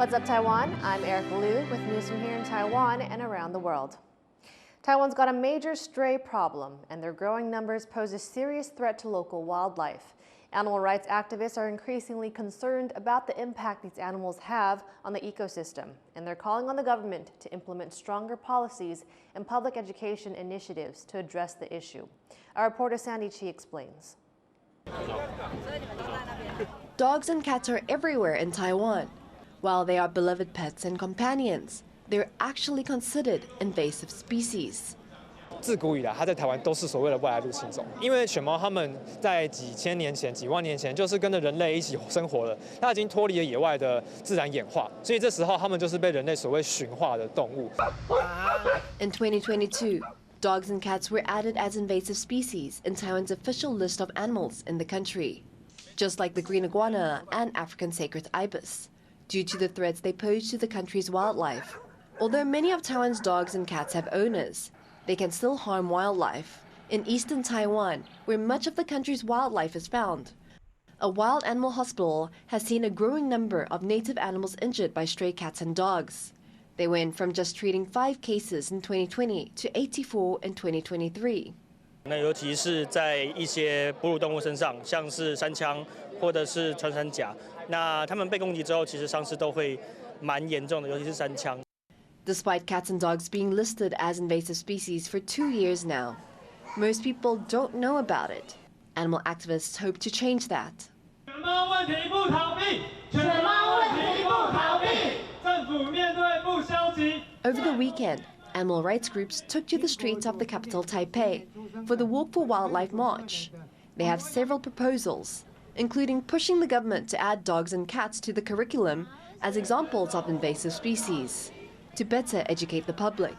What's up, Taiwan? I'm Erika Liu with news from here in Taiwan and around the world. Taiwan's got a major stray problem, and their growing numbers pose a serious threat to local wildlife. Animal rights activists are increasingly concerned about the impact these animals have on the ecosystem, and they're calling on the government to implement stronger policies and public education initiatives to address the issue. Our reporter Sandy Chi explains. Dogs and cats are everywhere in Taiwan. While they are beloved pets and companions, they're actually considered invasive species. 自古以来，它在台湾都是所谓的外来入侵种。因为犬猫它们在几千年前、几万年前就是跟着人类一起生活了，它已经脱离了野外的自然演化，所以这时候它们就是被人类所谓驯化的动物。In 2022, dogs and cats were added as invasive species in Taiwan's official list of animals in the country, just like the green iguana and African sacred ibis, due to the threats they pose to the country's wildlife. Although many of Taiwan's dogs and cats have owners, they can still harm wildlife. In eastern Taiwan, where much of the country's wildlife is found, a wild animal hospital has seen a growing number of native animals injured by stray cats and dogs. They went from just treating 5 cases in 2020 to 84 in 2023. 那尤其是在一些哺乳动物身上，像是山羌或者是穿山甲，那它们被攻击之后，其实伤势都会蛮严重的，尤其是山羌。Despite cats and dogs being listed as invasive species for 2 years now, most people don't know about it. Animal activists hope to change that. Over the weekend, animal rights groups took to the streets of the capital Taipei for the Walk for Wildlife March. They have several proposals, including pushing the government to add dogs and cats to the curriculum as examples of invasive species, to better educate the public.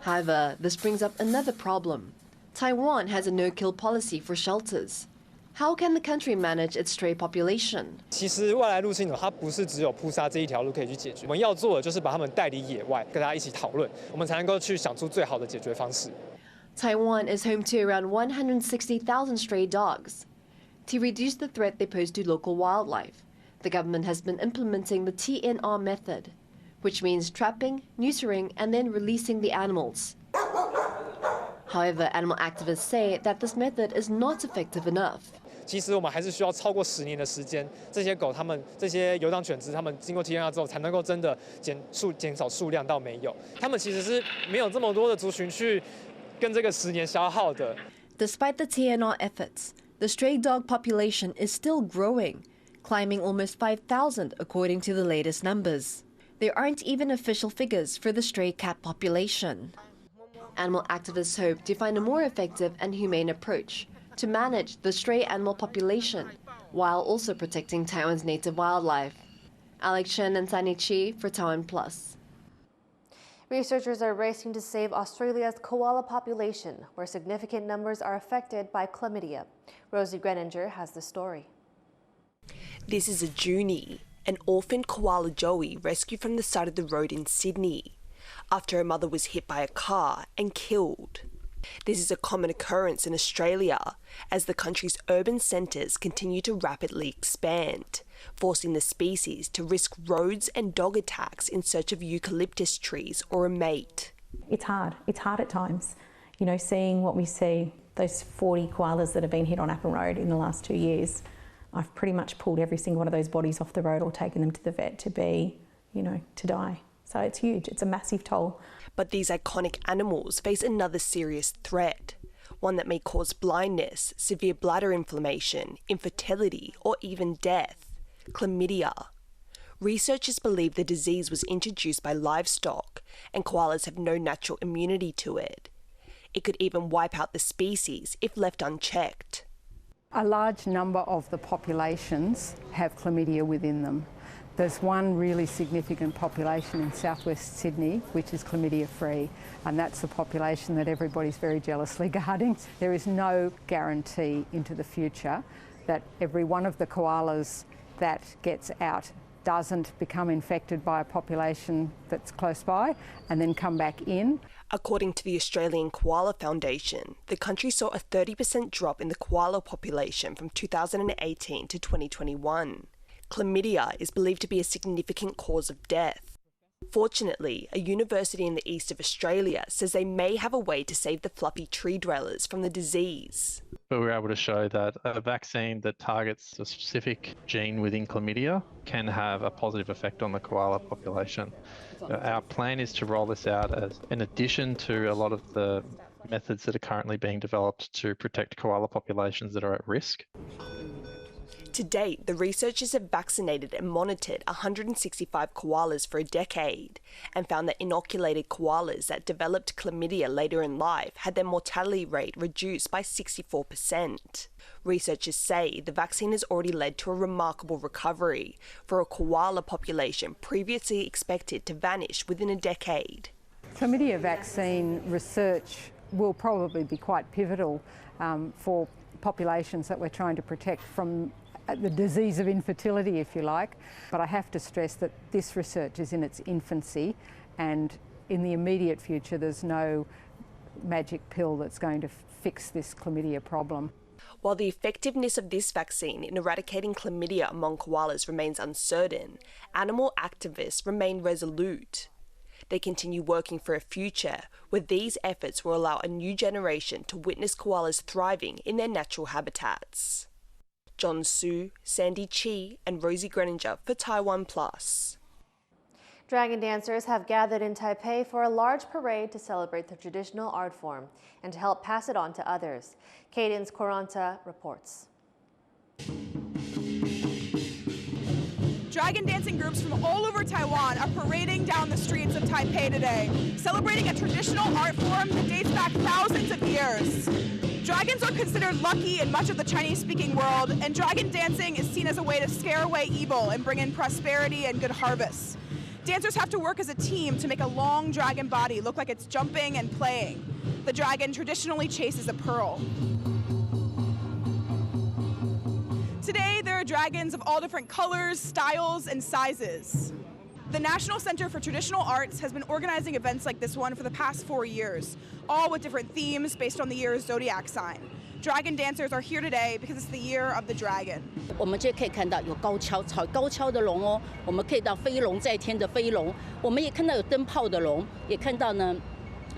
However, this brings up another problem. Taiwan has a no-kill policy for shelters. How can the country manage its stray population? 其实外来入侵种它不是只有扑杀这一条路可以去解决，我们要做的就是把它们带离野外，跟大家一起讨论，我们才能够去想出最好的解决方式。Taiwan is home to around 160,000 stray dogs. To reduce the threat they pose to local wildlife, the government has been implementing the TNR method, which means trapping, neutering, and then releasing the animals. However, animal activists say that this method is not effective enough. 其实我们还是需要超过10年的时间，这些狗它们这些游荡犬只，它们经过 TNR 之后，才能够真的减少数量到没有。它们其实是没有这么多的族群去跟这个10年消耗的。Despite the TNR efforts, the stray dog population is still growing, climbing almost 5,000 according to the latest numbers. There aren't even official figures for the stray cat population. Animal activists hope to find a more effective and humane approach to manage the stray animal population while also protecting Taiwan's native wildlife. Alex Chen and Sandy Chi for TaiwanPlus. Researchers are racing to save Australia's koala population, where significant numbers are affected by chlamydia. Rosie Greninger has the story. This is a Junie, an orphan koala joey rescued from the side of the road in Sydney after her mother was hit by a car and killed. This is a common occurrence in Australia as the country's urban centres continue to rapidly expand, forcing the species to risk roads and dog attacks in search of eucalyptus trees or a mate. It's hard. It's hard at times. You know, seeing what we see, those 40 koalas that have been hit on Appin Road in the last 2 years, I've pretty much pulled every single one of those bodies off the road or taken them to the vet to be, to die. So it's huge. It's a massive toll. But these iconic animals face another serious threat, one that may cause blindness, severe bladder inflammation, infertility, or even death: chlamydia. Researchers believe the disease was introduced by livestock, and koalas have no natural immunity to it. It could even wipe out the species if left unchecked. A large number of the populations have chlamydia within them. There's one really significant population in southwest Sydney which is chlamydia free, and that's the population that everybody's very jealously guarding. There is no guarantee into the future that every one of the koalas that gets out doesn't become infected by a population that's close by and then come back in. According to the Australian Koala Foundation, the country saw a 30% drop in the koala population from 2018 to 2021. Chlamydia is believed to be a significant cause of death. Fortunately, a university in the east of Australia says they may have a way to save the fluffy tree dwellers from the disease. But we were able to show that a vaccine that targets a specific gene within chlamydia can have a positive effect on the koala population. Our plan is to roll this out as in addition to a lot of the methods that are currently being developed to protect koala populations that are at risk. To date, the researchers have vaccinated and monitored 165 koalas for a decade and found that inoculated koalas that developed chlamydia later in life had their mortality rate reduced by 64%. Researchers say the vaccine has already led to a remarkable recovery for a koala population previously expected to vanish within a decade. Chlamydia vaccine research will probably be quite pivotal for populations that we're trying to protect from the disease of infertility, if you like. But I have to stress that this research is in its infancy, and in the immediate future there's no magic pill that's going to fix this chlamydia problem. While the effectiveness of this vaccine in eradicating chlamydia among koalas remains uncertain, animal activists remain resolute. They continue working for a future where these efforts will allow a new generation to witness koalas thriving in their natural habitats. John Su, Sandy Chi and Rosie Greninger for TaiwanPlus. Dragon dancers have gathered in Taipei for a large parade to celebrate the traditional art form and to help pass it on to others. Cadence Quaranta reports. Dragon dancing groups from all over Taiwan are parading down the streets of Taipei today, celebrating a traditional art form that dates back thousands of years. Dragons are considered lucky in much of the Chinese-speaking world, and dragon dancing is seen as a way to scare away evil and bring in prosperity and good harvests. Dancers have to work as a team to make a long dragon body look like it's jumping and playing. The dragon traditionally chases a pearl. Today, there are dragons of all different colors, styles, and sizes. The National Center for Traditional Arts has been organizing events like this one for the past 4 years, all with different themes based on the year's zodiac sign. Dragon dancers are here today because it's the year of the dragon. 我们就可以看到有高跷的龙哦，我们可以到飞龙在天的飞龙，我们也看到有灯泡的龙，也看到呢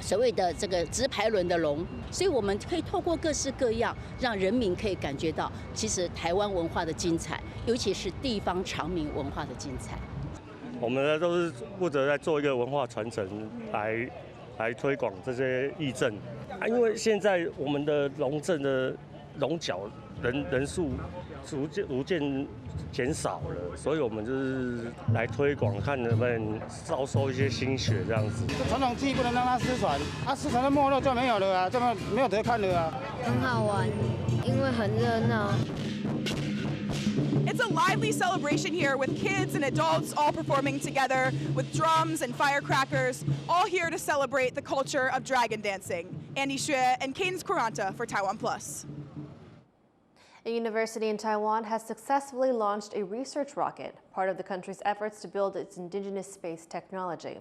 所谓的这个直排轮的龙，所以我们可以透过各式各样，让人民可以感觉到其实台湾文化的精彩，尤其是地方常民文化的精彩。我们呢都是负责在做一个文化传承，来推广这些义政啊。因为现在我们的龙镇的龙角人数逐渐减少了，所以我们就是来推广，看能不能招收一些新血这样子。传统技艺不能让它失传，失传的没落就没有了啊，就没有得看了啊。很好玩，因为很热闹。It's a lively celebration here with kids and adults all performing together with drums and firecrackers, all here to celebrate the culture of dragon dancing. Andy Xue and Cadence Quaranta for TaiwanPlus. A university in Taiwan has successfully launched a research rocket, part of the country's efforts to build its indigenous space technology.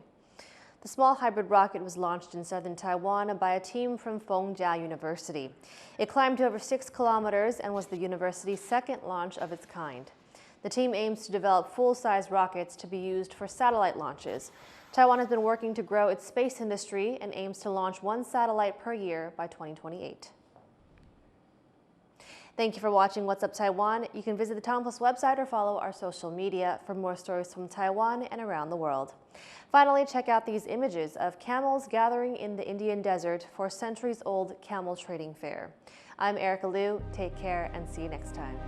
The small hybrid rocket was launched in southern Taiwan by a team from Fengjia University. It climbed to over 6 kilometers and was the university's second launch of its kind. The team aims to develop full-size rockets to be used for satellite launches. Taiwan has been working to grow its space industry and aims to launch 1 satellite per year by 2028. Thank you for watching What's Up Taiwan. You can visit the TaiwanPlus website or follow our social media for more stories from Taiwan and around the world. Finally, check out these images of camels gathering in the Indian desert for a centuries-old camel trading fair. I'm Erika Liu. Take care and see you next time.